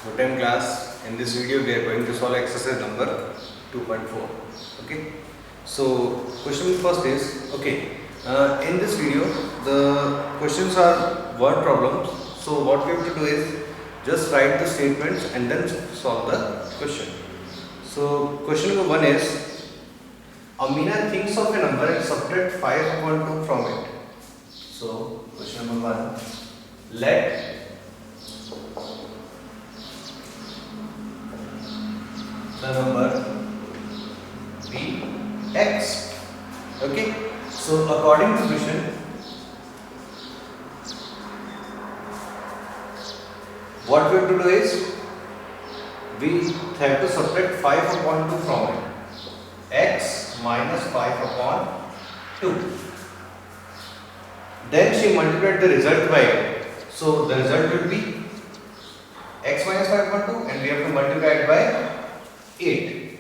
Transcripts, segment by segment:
Good time class. In this video we are going to solve exercise number 2.4. Okay. So question first is in this video the questions are word problems. So what we have to do is just write the statements and then solve the question. So question number 1 is Amina thinks of a number and subtract 5 upon 2 from it. So question number 1, let the number be x. Okay, so according to question, what we have to do is we have to subtract 5 upon 2 from it. X minus 5 upon 2. Then she multiplied the result by it. So the result will be x minus 5 upon 2 and we have to multiply it by 8.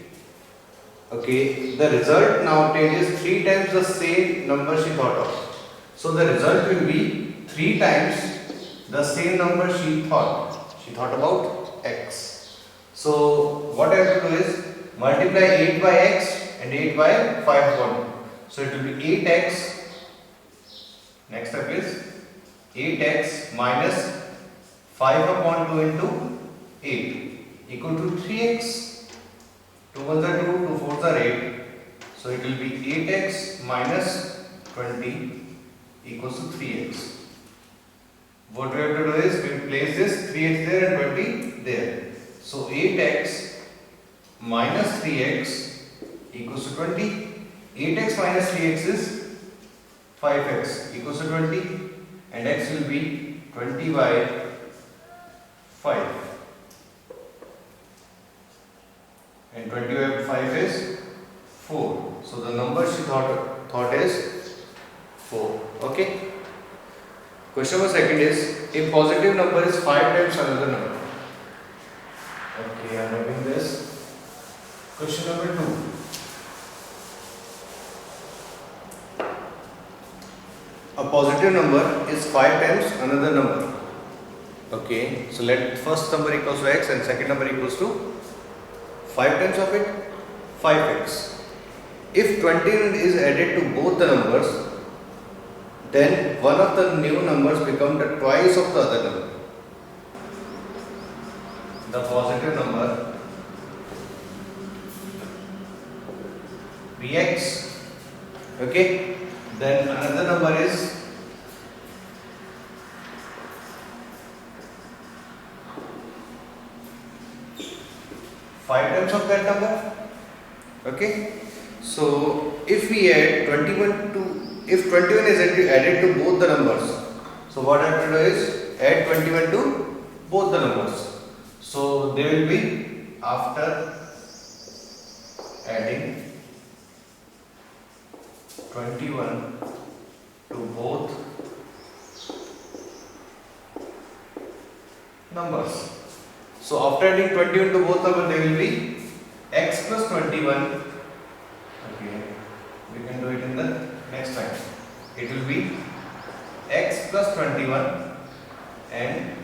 Okay, the result now obtained is 3 times the same number she thought of. So the result will be 3 times the same number she thought. She thought about x. So what I have to do is multiply 8 by x and 8 by 5 upon 2. So it will be 8x. Next step is 8x minus 5 upon 2 into 8 equal to 3x. 2 ones are 2, 2 fours are 8. So it will be 8x minus 20 equals to 3x. What we have to do is we place this 3x there and 20 there. So 8x minus 3x equals to 20. 8x minus 3x is 5x equals to 20 and x will be 20 by 5. And 20 by 5 is 4. So the number she thought is 4. Okay. Question number second is a positive number is 5 times another number. Okay, I am writing this. Question number 2. A positive number is 5 times another number. Okay, so let first number equals to x and second number equals to 5 times of it, 5x. If 20 is added to both the numbers, then one of the new numbers becomes the twice of the other number. The positive number bx. Okay, then another number is 5 times of that number. Okay, so if we add 21 to, if 21 is added to both the numbers, so what I have to do is add 21 to both the numbers. So they will be after adding 21 to both numbers. So after adding 21 to both numbers, they will be x plus 21. Okay, we can do it in the next line. It will be x plus 21 and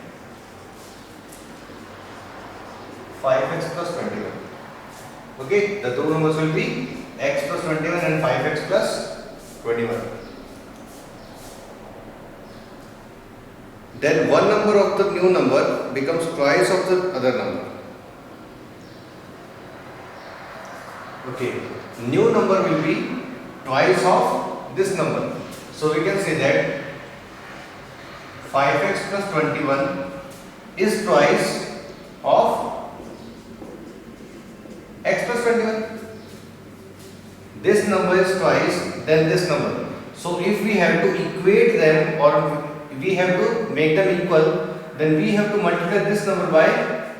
5x plus 21. Okay, the two numbers will be x plus 21 and 5x plus 21. Then one number of the new number becomes twice of the other number. Okay, new number will be twice of this number. So we can say that 5x plus 21 is twice of x plus 21. This number is twice than this number. So if we have to equate them or we have to make them equal, then we have to multiply this number by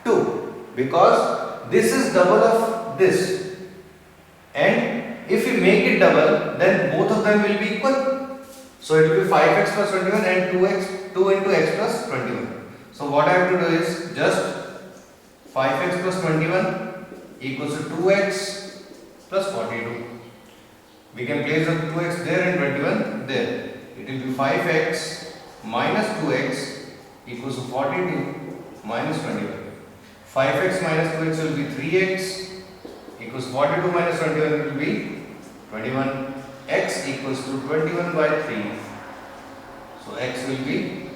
2 because this is double of this, and if we make it double then both of them will be equal. So it will be 5x plus 21 and 2 into x plus 21. So what I have to do is just 5x plus 21 equals to 2x plus 42. We can place the 2x there and 21 there. It will be 5x minus 2x equals to 42 minus 21. 5x minus 2x will be 3x equals 42 minus 21 will be 21. X equals to 21 by 3. So x will be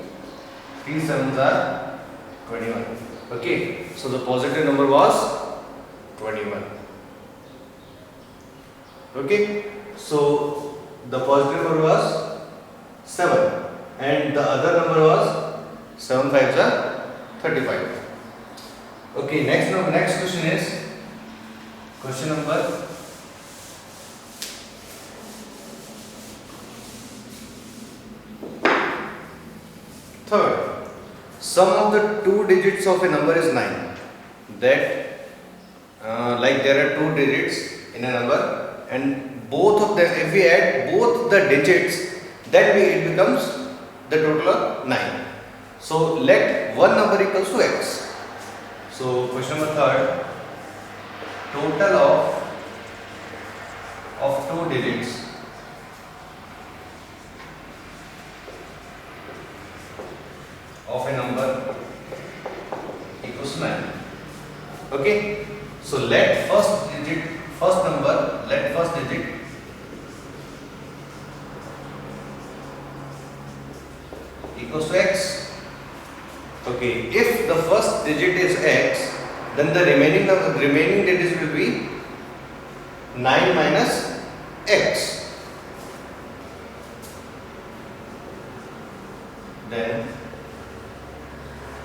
3 sevens are 21. Okay, so the positive number was 21. Okay, so the positive number was 7 and the other number was 7 5s are 35. Okay, next question is question number 3rd. Sum of the two digits of a number is 9. That like there are two digits in a number and both of them, if we add both the digits, then it becomes the total of 9. So let one number equals to x. So question number 3rd, total of two digits of a number equals to 9. Okay, so let first digit equals to x. Okay, if the first digit is x, then the remaining digits will be 9 minus x. Then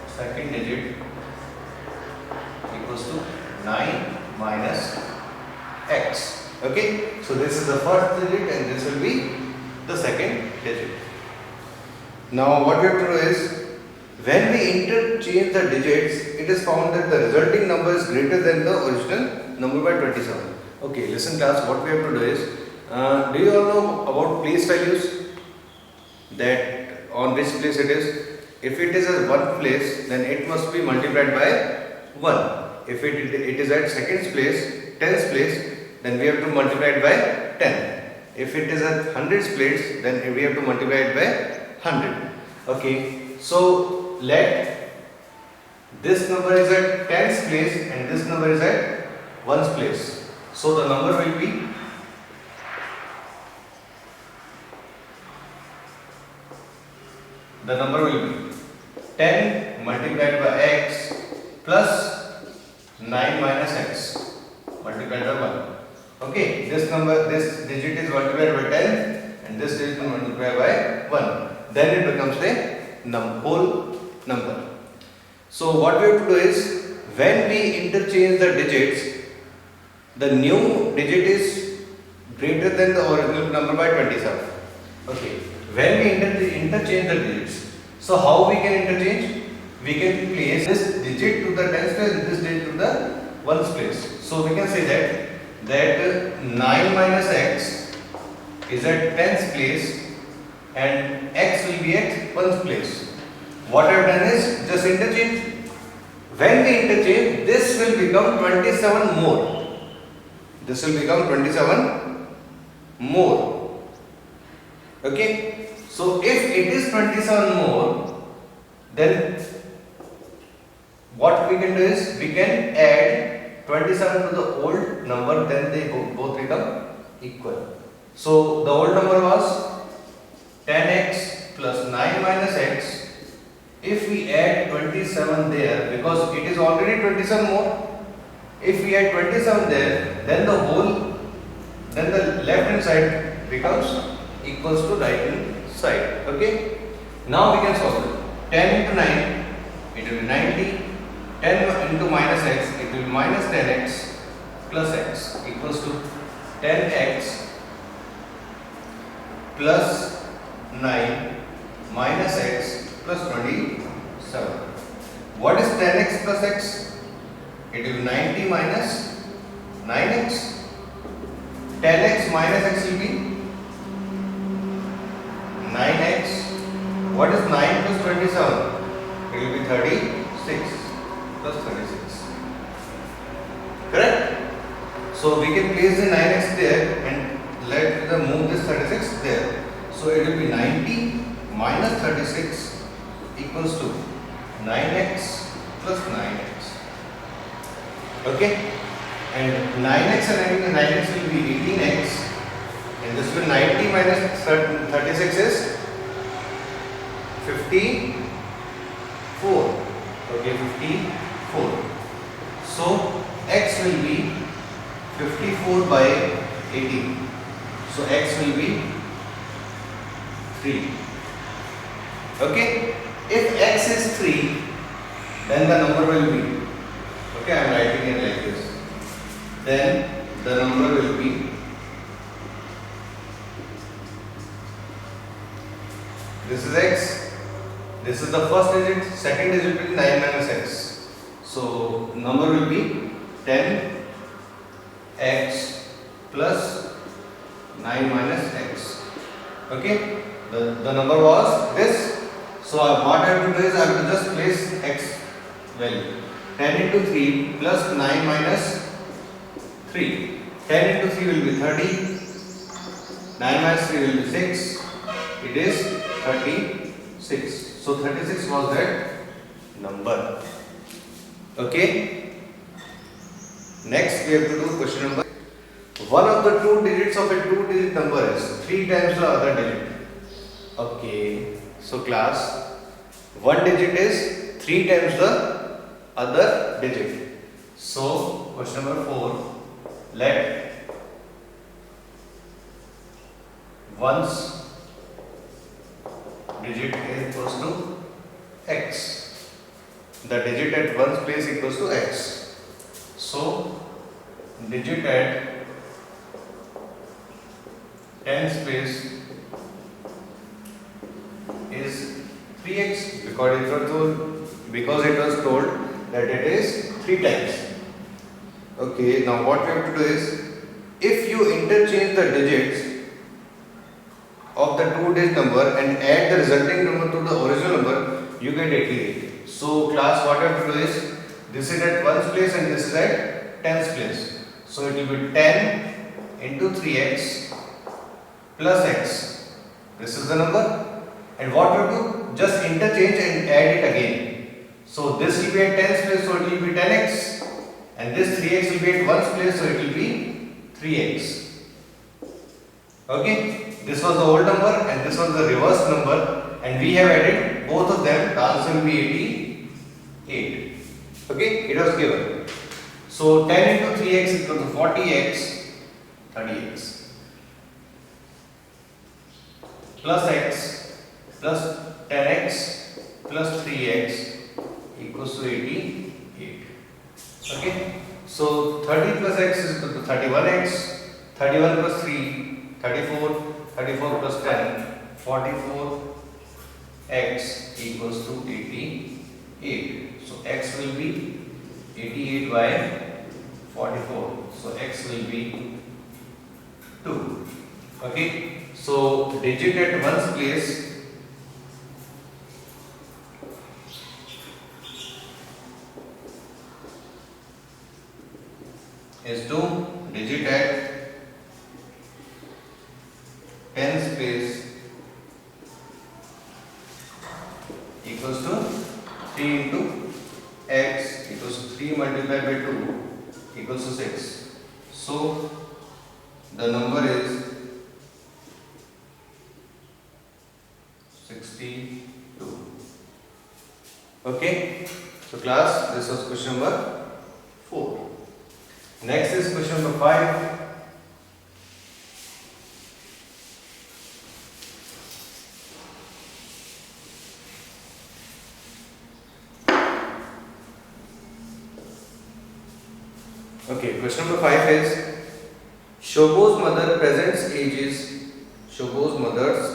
second digit equals to 9 minus x. Okay, so this is the first digit and this will be the second digit. Now what we have to do is, when we interchange the digits, it is found that the resulting number is greater than the original number by 27. Okay, listen class, what we have to do is, do you all know about place values? That on which place it is? If it is at one place, then it must be multiplied by 1. If it is at second place, 10th place, then we have to multiply it by 10. If it is at 100th place, then we have to multiply it by 100. Okay, so let this number is at 10th place and this number is at 1st place. So the number will be the number will be 10 multiplied by x plus 9 minus x multiplied by 1. Okay, this digit is multiplied by 10 and this digit is multiplied by 1. Then it becomes a whole number. So what we have to do is, when we interchange the digits, the new digit is greater than the original number by 27. Okay, when we interchange the digits, so how we can interchange? We can place this digit to the 10th place and this digit to the 1st place. So we can say that 9 minus x is at 10th place and x will be at 1st place. What I have done is just interchange. When we interchange, this will become 27 more. This will become 27 more. Okay. So if it is 27 more, then what we can do is we can add 27 to the old number, then they both become equal. So the old number was 10x plus 9 minus x. If we add 27 there, because it is already 27 more, if we add 27 there, then the left hand side becomes equals to right hand side. Okay. Now we can solve it. 10 into 9, it will be 90. 10 into minus x, it will be minus 10x plus x equals to 10x plus 9 minus x plus 27. What is 10x plus x? It will be 90 minus 9x. 10x minus x will be 9x. What is 9 plus 27? It will be 36 plus 36. Correct? So we can place the 9x there and let move this 36 there. So it will be 90 minus 36 equals to 9x plus 9x. Okay, and 9x and 9x will be 18x, and this will 90 minus 36 is 54. Okay, 54. So x will be 54 by 18. So x will be 3. Okay, if x is 3, then the number will be, okay, I am writing it like this, then the number will be, this is x, this is the first digit, second digit will be 9 minus x. So number will be 10x plus 9 minus x. Okay, the number was this. So what I have to do is I have to just place x value. 10 into 3 plus 9 minus 3. 10 into 3 will be 30. 9 minus 3 will be 6. It is 36. So 36 was that number. Okay. Next we have to do question number. One of the two digits of a two-digit number is 3 times the other digit. Okay. So class, one digit is 3 times the other digit. So question number 4, let one's digit is equals to x. The digit at one's place equals to x. So digit at tens place is 3x because it was told that it is 3 times. Okay, now what we have to do is, if you interchange the digits of the two-digit number and add the resulting number to the original number, you get 88. So class, what you have to do is, this is at ones place and this is at tens place. So it will be 10 into 3x plus x. This is the number. And what you do? Just interchange and add it again. So this will be at tens place, so it will be 10x. And this 3x will be at ones place, so it will be 3x. Okay? This was the old number and this was the reverse number. And we have added both of them. The answer will be 88. Okay? It was given. So 10 into 3x equals to 40x, 30x. Plus x plus 10x plus 3x equals to 88. Okay, so 30 plus x is equal to 31x, 31 plus 3, 34, 34 plus 10, 44 x equals to 88. So x will be 88 by 44. So x will be 2. Okay, so digit at one's place is 2, digit at tens place equals to 3 into x equals to 3 multiplied by 2 equals to 6. So the number is 62. Okay, so class, this was question number 4. Next is question number 5. Okay, question number 5 is, Shobho's mother's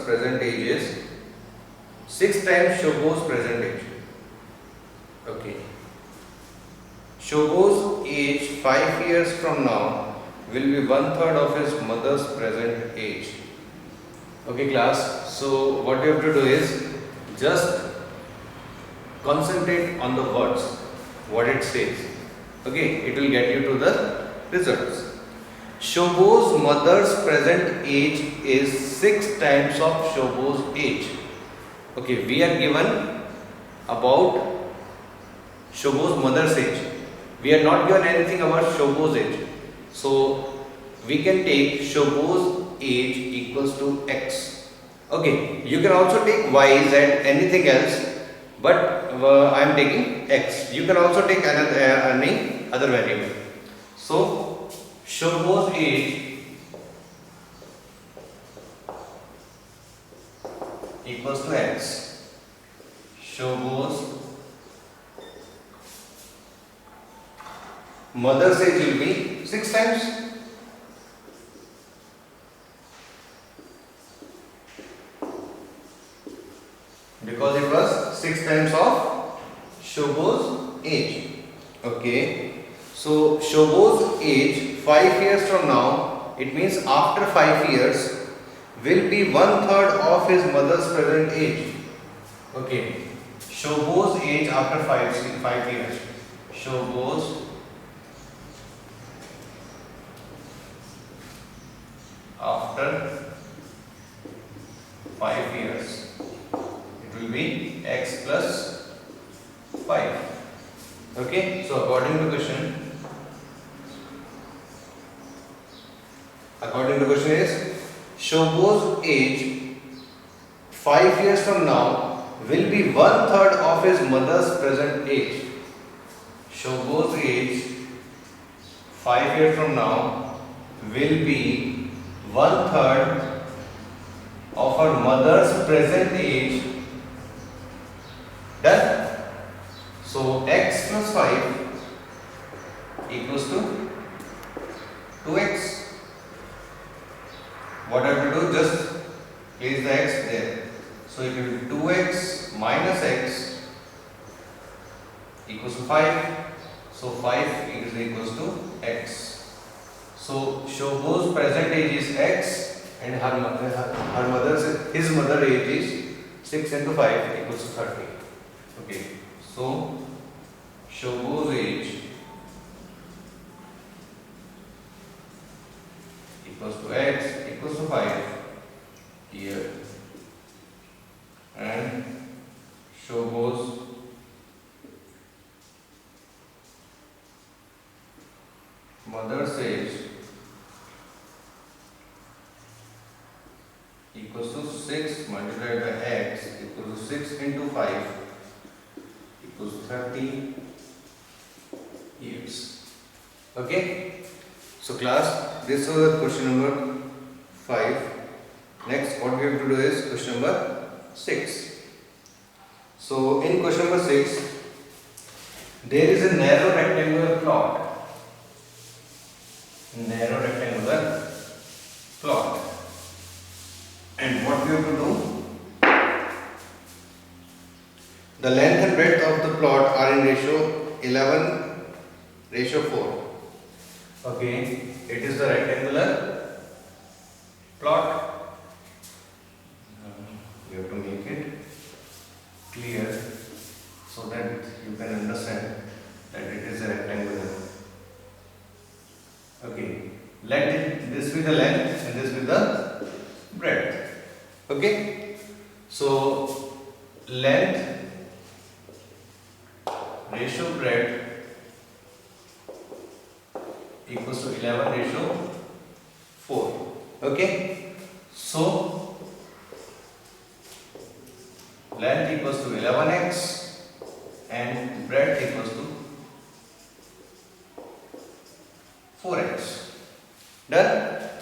present age is 6 times Shobho's present age. Okay. Shobho's age 5 years from now will be 1/3 of his mother's present age. Okay class, so what you have to do is just concentrate on the words, what it says. Okay, it will get you to the results. Shobho's mother's present age is 6 times of Shobho's age. Okay, we are given about Shobo's mother's age. We are not given anything about Shobo's age. So we can take Shobo's age equals to X. Okay, you can also take Y, Z, anything else, but I am taking X. You can also take any other variable. So Shobo's age equals to X. Shobo's mother's age will be 6 times. Because it was 6 times of Shobo's age. Okay. So Shobo's age 5 years from now, it means after 5 years, will be 1/3 of his mother's present age. Okay. Shobo's age after 5 years. Shobo's after 5 years, it will be X plus 5. Okay, so according to question is Shobo's age 5 years from now will be 1/3 of his mother's present age. Shobo's age 5 years from now will be 1/3 of her mother's present age. Done? So X plus 5 equals to 2X. What I have to do? Just place the X there. So it will be 2X minus X equals to 5. So 5 is equals to X. So Shobo's present age is X and his mother age is 6 into 5 equals to 30. Okay. So Shobo's age equals to X equals to 5 here, and Shobo's mother's age equals to 6 multiplied by X equals to 6 into 5 equals to 30 years. Okay. So class, this was the question number 5. Next, what we have to do is question number 6. So in question number 6, there is a narrow rectangular plot. Narrow rectangular plot. And what we have to do? The length and breadth of the plot are in ratio 11:4. Okay, it is the rectangular plot. You have to make it clear so that you can understand that it is a rectangular. Okay, let this be the length and this be the breadth. Okay, so length ratio breadth equals to 11:4. Okay, so length equals to 11x and breadth equals to 4x. Done?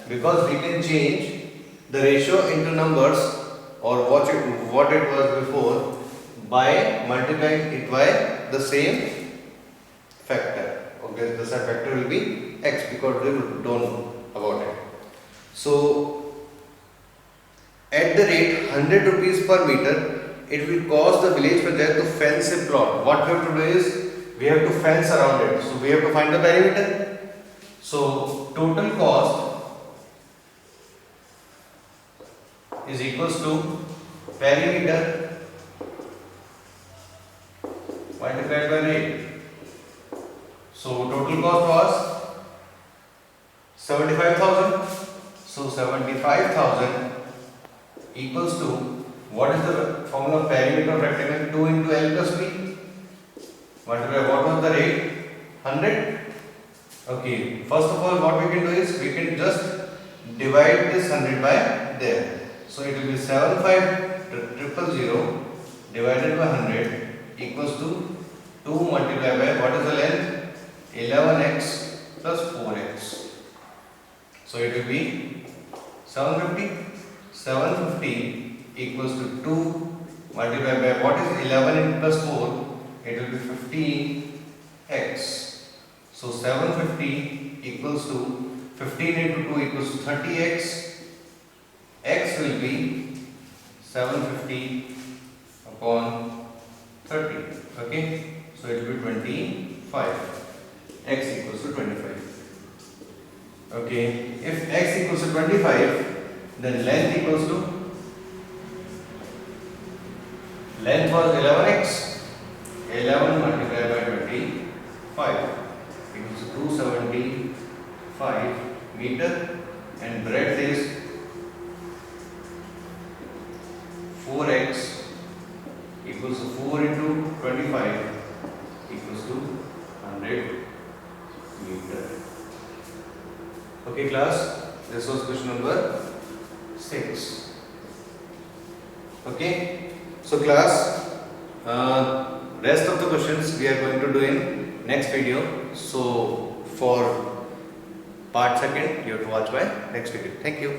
Because we can change the ratio into numbers or what it was before by multiplying it by the same factor. Okay, the same factor will be x because we don't know about it. So at the rate 100 rupees per meter, it will cost the village panchayat to fence a plot. What we have to do is we have to fence around it. So we have to find the perimeter. So total cost is equals to perimeter multiplied by rate. So total cost was 75,000. So 75,000 equals to, what is the formula of perimeter of rectangle? 2 into L plus B multiplied by first of all what we can do is we can just divide this 100 by there. So it will be 75000 divided by 100 equals to 2 multiplied by what is the length? 11x plus 4x. So it will be 750 equals to 2 multiplied by what is 11 plus 4? It will be 15x. So 750 equals to 15 into 2 equals to 30x. X will be 750 upon 30. Okay. So it will be 25. X equals to 25. Okay. If x equals to 25, then length equals to, length was 11x. 11 multiplied by 25 equals to 275 meter, and breadth is 4x equals to 4 into 25 equals to 100 meter. Okay class, this was question number 6. Okay, so class, rest of the questions we are going to do in next video. So for part second you have to watch my next video. Thank you.